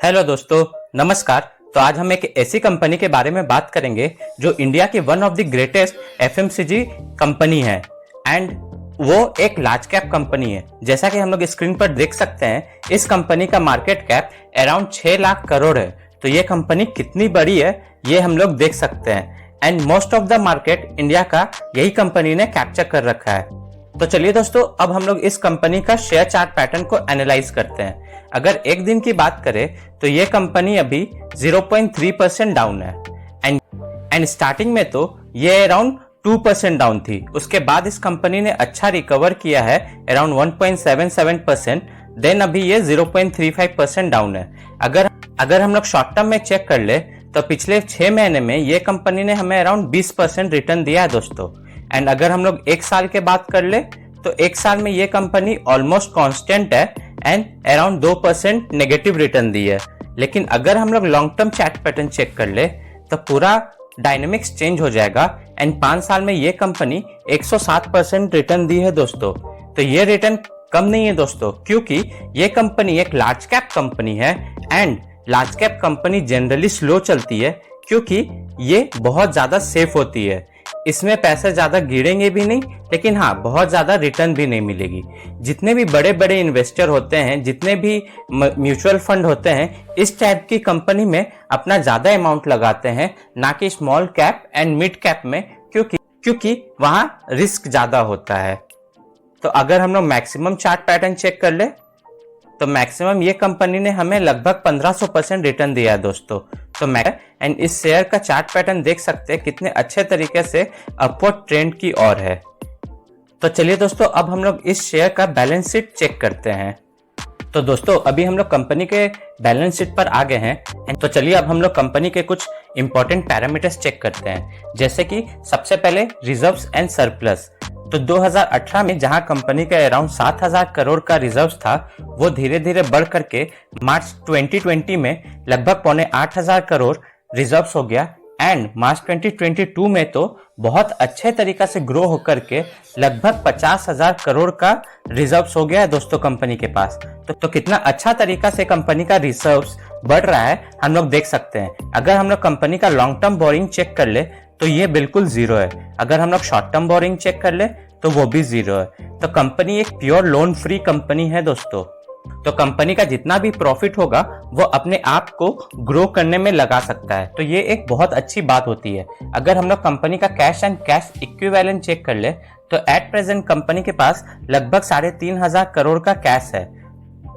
Hello दोस्तों, नमस्कार। तो आज हम एक ऐसी कंपनी के बारे में बात करेंगे जो इंडिया की one of the greatest FMCG company है एंड वो एक लार्ज कैप कंपनी है। जैसा कि हम लोग स्क्रीन पर देख सकते हैं, इस कंपनी का market cap around 6 lakh crore है। तो ये कंपनी कितनी बड़ी है ये हम लोग देख सकते हैं and most of the market India का यही कंपनी ने कैप्चर कर रखा है। तो चलिए दोस्तों, अब हम लोग इस कंपनी का शेयर चार्ट पैटर्न को एनालाइज करते हैं। अगर एक दिन की बात करें तो ये कंपनी अभी 0.3% डाउन है एंड स्टार्टिंग में तो ये अराउंड 2% डाउन थी। उसके बाद इस कंपनी ने अच्छा रिकवर किया है अराउंड 1.77%। देन अभी ये 0.35% डाउन है। अगर हम लोग शॉर्ट टर्म में चेक कर ले तो पिछले 6 महीने में ये कंपनी ने हमें अराउंड 20% रिटर्न दिया है दोस्तों। एंड अगर हम लोग एक साल के बात कर ले तो एक साल में ये कंपनी ऑलमोस्ट कांस्टेंट है एंड अराउंड 2% नेगेटिव रिटर्न दी है। लेकिन अगर हम लोग long term chart pattern check कर ले तो पूरा डायनेमिक्स चेंज हो जाएगा एंड 5 साल में ये कंपनी 107% रिटर्न दी है दोस्तों। तो ये रिटर्न कम नहीं है दोस्तों, क्योंकि ये कंपनी एक लार्ज कैप कंपनी है and large cap company generally slow चलती है क्योंकि ये बहुत ज्यादा सेफ होती है। इसमें पैसे ज्यादा गिरेंगे भी नहीं, लेकिन हाँ बहुत ज्यादा रिटर्न भी नहीं मिलेगी। जितने भी बड़े बड़े इन्वेस्टर होते हैं, जितने भी म्यूचुअल फंड होते हैं, इस टाइप की कंपनी में अपना ज्यादा अमाउंट लगाते हैं, ना कि small cap and mid cap में, क्योंकि वहां रिस्क ज्यादा होता है। तो अगर हम लोग मैक्सिमम चार्ट पैटर्न चेक कर ले तो मैक्सिमम ये कंपनी ने हमें लगभग 1500% रिटर्न दिया है दोस्तों। तो एंड इस शेयर का चार्ट पैटर्न देख सकते हैं कितने अच्छे तरीके से अपवर्ड ट्रेंड की ओर है। तो चलिए दोस्तों, अब हम लोग इस शेयर का बैलेंस शीट चेक करते हैं। तो दोस्तों अभी हम लोग कंपनी के बैलेंस शीट पर आ गए हैं। तो चलिए अब हम लोग कंपनी के कुछ इंपॉर्टेंट पैरामीटर्स चेक करते हैं, जैसे कि सबसे पहले रिजर्व्स एंड सरप्लस। तो 2018 में जहां कंपनी का अराउंड 7000 करोड़ का रिजर्व्स था, वो धीरे धीरे बढ़ करके मार्च 2020 में लगभग 8,500 करोड़ रिजर्व्स हो गया एंड मार्च 2022 में तो बहुत अच्छे तरीका से ग्रो होकर के लगभग 50,000 करोड़ का रिजर्व्स हो गया है दोस्तों कंपनी के पास। तो कितना अच्छा तरीका से कंपनी का रिजर्व्स बढ़ रहा है हम लोग देख सकते हैं। अगर हम लोग कंपनी का लॉन्ग टर्म बोरिंग चेक कर ले तो ये बिल्कुल जीरो है। अगर हम लोग शॉर्ट टर्म बोरिंग चेक कर ले तो वो भी जीरो है। तो कंपनी एक प्योर लोन फ्री कंपनी है दोस्तों। तो कंपनी का जितना भी प्रॉफिट होगा वो अपने आप को ग्रो करने में लगा सकता है। तो ये एक बहुत अच्छी बात होती है। अगर हम लोग कंपनी का cash and cash equivalent check कर ले तो एट प्रेजेंट कंपनी के पास लगभग 3,500 करोड़ का कैश है।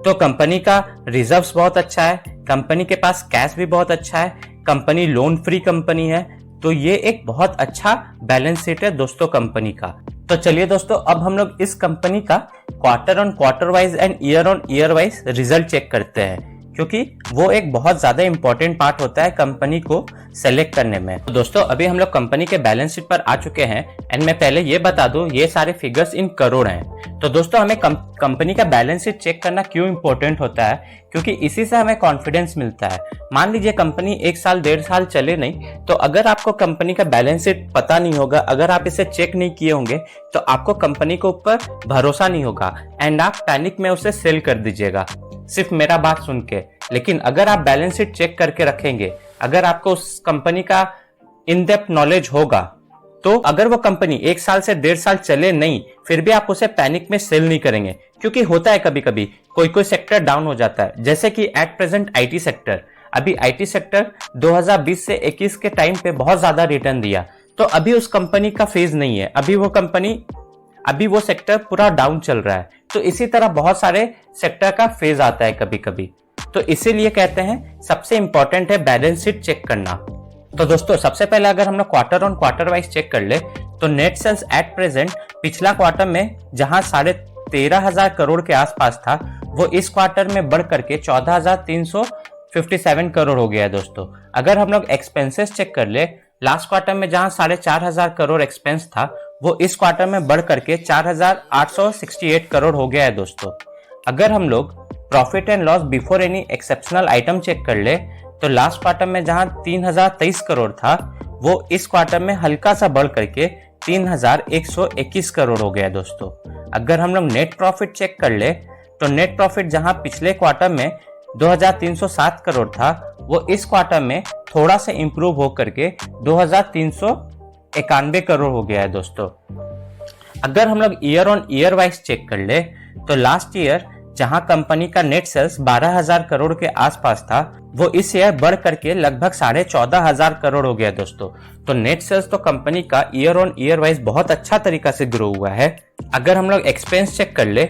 तो कंपनी का रिजर्व्स बहुत अच्छा है, कंपनी के पास कैश भी बहुत अच्छा है, कंपनी लोन फ्री कंपनी है। तो ये एक बहुत अच्छा बैलेंस शीट है दोस्तों कंपनी का। तो चलिए दोस्तों, अब हम लोग इस कंपनी का quarter on quarter wise and year on year wise result check करते हैं, क्योंकि वो एक बहुत ज्यादा इंपॉर्टेंट पार्ट होता है कंपनी को सेलेक्ट करने में। तो दोस्तों अभी हम लोग कंपनी के बैलेंस शीट पर आ चुके हैं एंड मैं पहले ये बता दूं, ये सारे फिगर्स इन करोड़ हैं। तो दोस्तों हमें कंपनी का बैलेंस शीट चेक करना क्यों इंपॉर्टेंट होता है, क्योंकि इसी से हमें कॉन्फिडेंस मिलता है। मान लीजिए कंपनी 1 साल 1.5 साल चले नहीं, तो अगर आपको कंपनी का बैलेंस शीट पता नहीं होगा, अगर आप इसे चेक नहीं किए होंगे तो आपको कंपनी के ऊपर भरोसा नहीं होगा एंड आप पैनिक में उसे सेल कर दीजिएगा सिर्फ मेरा बात सुन के। लेकिन अगर आप बैलेंस शीट चेक करके रखेंगे, अगर आपको उस कंपनी का इन डेप्थ नॉलेज होगा, तो अगर वो कंपनी 1 साल से 1.5 साल चले नहीं, फिर भी आप उसे पैनिक में सेल नहीं करेंगे। क्योंकि होता है कभी कभी कोई सेक्टर डाउन हो जाता है, जैसे कि एट प्रेजेंट आईटी सेक्टर। अभी आईटी सेक्टर 2020 से 21 के टाइम पे बहुत ज्यादा रिटर्न दिया, तो अभी उस कंपनी का फेज नहीं है, अभी वो सेक्टर पूरा डाउन चल रहा है। तो इसी तरह बहुत सारे सेक्टर का फेज आता है कभी कभी। तो इसीलिए कहते हैं सबसे इंपॉर्टेंट है बैलेंस शीट चेक करना। तो दोस्तों सबसे पहले अगर हम लोग quarter on quarter wise check कर ले तो नेट सेल्स एट प्रेजेंट पिछला क्वार्टर में जहां 13,500 करोड़ के आसपास था, वो इस क्वार्टर में बढ़ करके 14,357 करोड़ हो गया है दोस्तों। अगर हम लोग एक्सपेंसेस चेक कर ले, लास्ट क्वार्टर में जहां 4,500 करोड़ एक्सपेंस था, वो इस क्वार्टर में बढ़ करके 4,868 करोड़ हो गया है दोस्तों। अगर हम लोग profit and loss before any exceptional item check कर ले तो लास्ट क्वार्टर में जहां 3,023 करोड़ था, वो इस क्वार्टर में हल्का सा बढ़ करके 3,121 करोड़ हो गया दोस्तों। अगर हम लोग नेट प्रॉफिट चेक कर ले तो नेट प्रॉफिट जहां पिछले क्वार्टर में 2307 करोड़ था, वो इस क्वार्टर में थोड़ा सा इंप्रूव होकर के 2391 करोड़ हो गया है दोस्तों। अगर हम लोग year on year wise check कर ले तो लास्ट ईयर जहां कंपनी का नेट सेल्स 12,000 करोड़ के आसपास था, वो इस ईयर बढ़ करके लगभग 14,500 करोड़ हो गया दोस्तों। तो नेट सेल्स तो कंपनी का ईयर ऑन ईयर वाइज बहुत अच्छा तरीका से ग्रो हुआ है। अगर हम लोग एक्सपेंस चेक कर ले,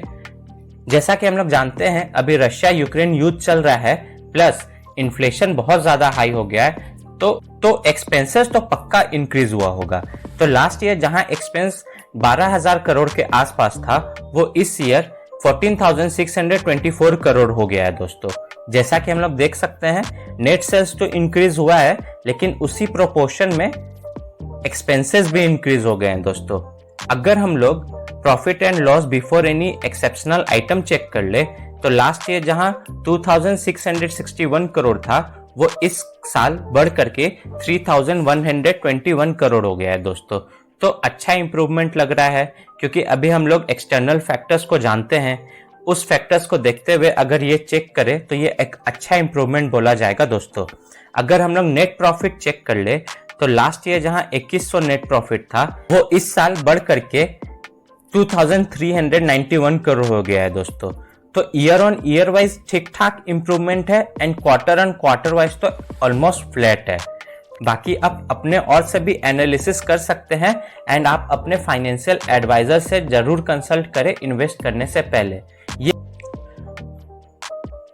जैसा कि हम लोग जानते हैं अभी रशिया यूक्रेन युद्ध चल रहा है, प्लस इन्फ्लेशन बहुत ज्यादा हाई हो गया है, तो एक्सपेंसेस तो पक्का इंक्रीज हुआ होगा। तो लास्ट ईयर जहां एक्सपेंस 12,000 करोड़ के आसपास था, वो इस ईयर 14,624 करोड़ हो गया है दोस्तों। जैसा कि हम लोग देख सकते हैं नेट सेल्स तो इंक्रीज हुआ है, लेकिन उसी प्रोपोर्शन में एक्सपेंसेस भी इंक्रीज हो गए हैं दोस्तों। अगर हम लोग profit and loss before any exceptional item check कर ले तो लास्ट ईयर जहां 2,661 करोड़ था, वो इस साल बढ़ करके 3,121 करोड़ हो गया है दोस्तों। तो अच्छा इंप्रूवमेंट लग रहा है, क्योंकि अभी हम लोग एक्सटर्नल फैक्टर्स को जानते हैं। उस फैक्टर्स को देखते हुए अगर ये चेक करें तो ये एक अच्छा इंप्रूवमेंट बोला जाएगा दोस्तों। अगर हम लोग नेट प्रॉफिट चेक कर ले तो लास्ट ईयर जहां 2100 नेट प्रॉफिट था, वो इस साल बढ़ करके 2,391 करोड़ हो गया है दोस्तों। तो ईयर ऑन ईयर वाइज ठीक ठाक इंप्रूवमेंट है, and quarter on quarter wise तो ऑलमोस्ट फ्लैट है। बाकी आप अपने और से भी एनालिसिस कर सकते हैं, एंड आप अपने फाइनेंशियल एडवाइजर से जरूर कंसल्ट करें इन्वेस्ट करने से पहले।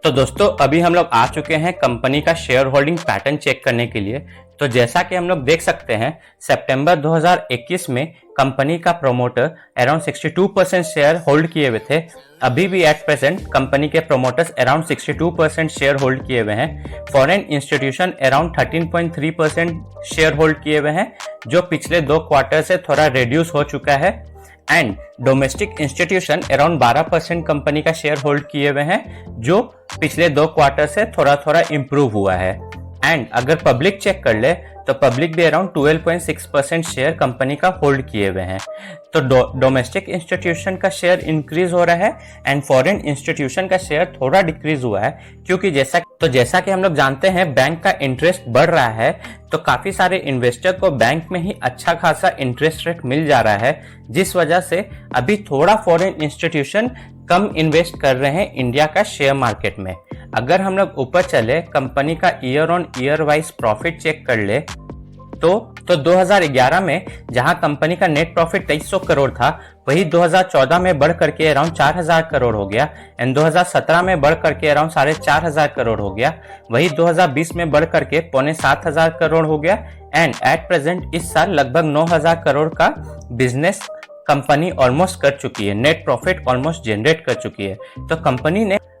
तो दोस्तों अभी हम लोग आ चुके हैं कंपनी का शेयर होल्डिंग पैटर्न चेक करने के लिए। तो जैसा कि हम लोग देख सकते हैं सितंबर 2021 में कंपनी का प्रोमोटर अराउंड 62% शेयर होल्ड किए हुए थे। अभी भी एट प्रेजेंट कंपनी के प्रोमोटर्स अराउंड 62% शेयर होल्ड किए हुए हैं। Foreign institution around 13.3% share hold किए हुए हैं, जो पिछले 2 क्वार्टर से थोड़ा रिड्यूस हो चुका है। And domestic institution around 12% company का शेयर होल्ड किए हुए हैं, जो पिछले 2 क्वार्टर से थोड़ा थोड़ा इंप्रूव हुआ है। एंड अगर पब्लिक चेक कर ले तो पब्लिक भी अराउंड 12.6% शेयर कंपनी का होल्ड किए हुए हैं। तो डोमेस्टिक इंस्टीट्यूशन का शेयर इंक्रीज हो रहा है, एंड फॉरेन इंस्टीट्यूशन का शेयर थोड़ा डिक्रीज हुआ है, क्योंकि जैसा कि हम लोग जानते हैं बैंक का इंटरेस्ट बढ़ रहा है, तो काफी सारे इन्वेस्टर को बैंक में ही अच्छा खासा इंटरेस्ट रेट मिल जा रहा है, जिस वजह से अभी थोड़ा फॉरेन इंस्टीट्यूशन कम इन्वेस्ट कर रहे हैं इंडिया का शेयर मार्केट में। अगर हम लोग ऊपर चले कंपनी का year on year wise profit check कर ले तो 2011 में जहां कंपनी का नेट प्रॉफिट 2300 करोड़ था, वही 2014 में बढ़ करके अराउंड 4,000 करोड़ हो गया, एंड 2017 में बढ़ करके अराउंड 4,500 करोड़ हो गया, वही 2020 में बढ़ करके 6,500 करोड़ हो गया, एंड एट प्रेजेंट इस साल लगभग 9,000 करोड़ का बिजनेस कंपनी ऑलमोस्ट कर चुकी है, नेट प्रॉफिट ऑलमोस्ट जनरेट कर चुकी है।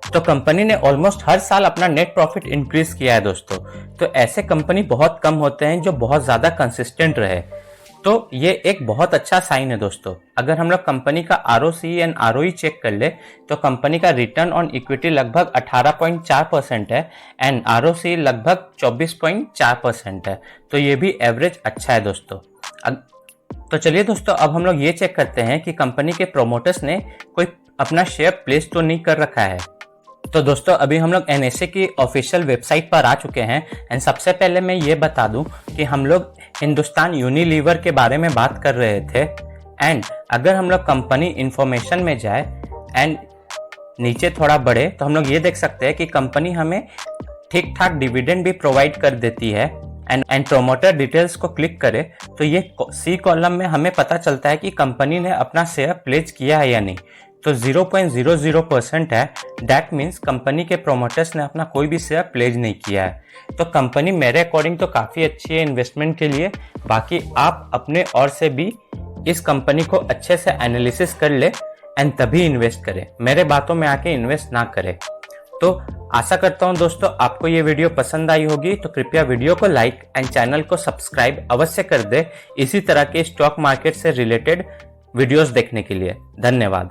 तो कंपनी ने ऑलमोस्ट हर साल अपना नेट प्रॉफिट इंक्रीज किया है दोस्तों। तो ऐसे कंपनी बहुत कम होते हैं जो बहुत ज्यादा कंसिस्टेंट रहे, तो ये एक बहुत अच्छा साइन है दोस्तों। अगर हम लोग कंपनी का ROCE एंड ROE चेक कर ले तो कंपनी का रिटर्न ऑन इक्विटी लगभग 18.4% है, एंड ROCE लगभग 24.4% है। तो ये भी एवरेज अच्छा है दोस्तों। तो चलिए दोस्तों अब हम लोग ये चेक करते हैं कि कंपनी के प्रोमोटर्स ने कोई अपना शेयर प्लेस तो नहीं कर रखा है। तो दोस्तों अभी हम लोग NSE की ऑफिशियल वेबसाइट पर आ चुके हैं, एंड सबसे पहले मैं ये बता दूं कि हम लोग हिंदुस्तान यूनिलीवर के बारे में बात कर रहे थे। एंड अगर हम लोग कंपनी इंफॉर्मेशन में जाए एंड नीचे थोड़ा बढ़े तो हम लोग ये देख सकते हैं कि कंपनी हमें ठीक ठाक डिविडेंड भी प्रोवाइड कर देती है। एंड प्रोमोटर डिटेल्स को क्लिक करें तो ये C कॉलम में हमें पता चलता है कि कंपनी ने अपना शेयर प्लेज किया है या नहीं। तो 0.00% है, दैट मीन्स कंपनी के प्रोमोटर्स ने अपना कोई भी शेयर प्लेज नहीं किया है। तो कंपनी मेरे अकॉर्डिंग तो काफ़ी अच्छी है इन्वेस्टमेंट के लिए। बाकी आप अपने और से भी इस कंपनी को अच्छे से एनालिसिस कर ले एंड तभी इन्वेस्ट करें, मेरे बातों में आके इन्वेस्ट ना करें। तो आशा करता हूं दोस्तों आपको ये वीडियो पसंद आई होगी, तो कृपया वीडियो को लाइक एंड चैनल को सब्सक्राइब अवश्य कर दे इसी तरह के स्टॉक मार्केट से रिलेटेड वीडियोस देखने के लिए। धन्यवाद।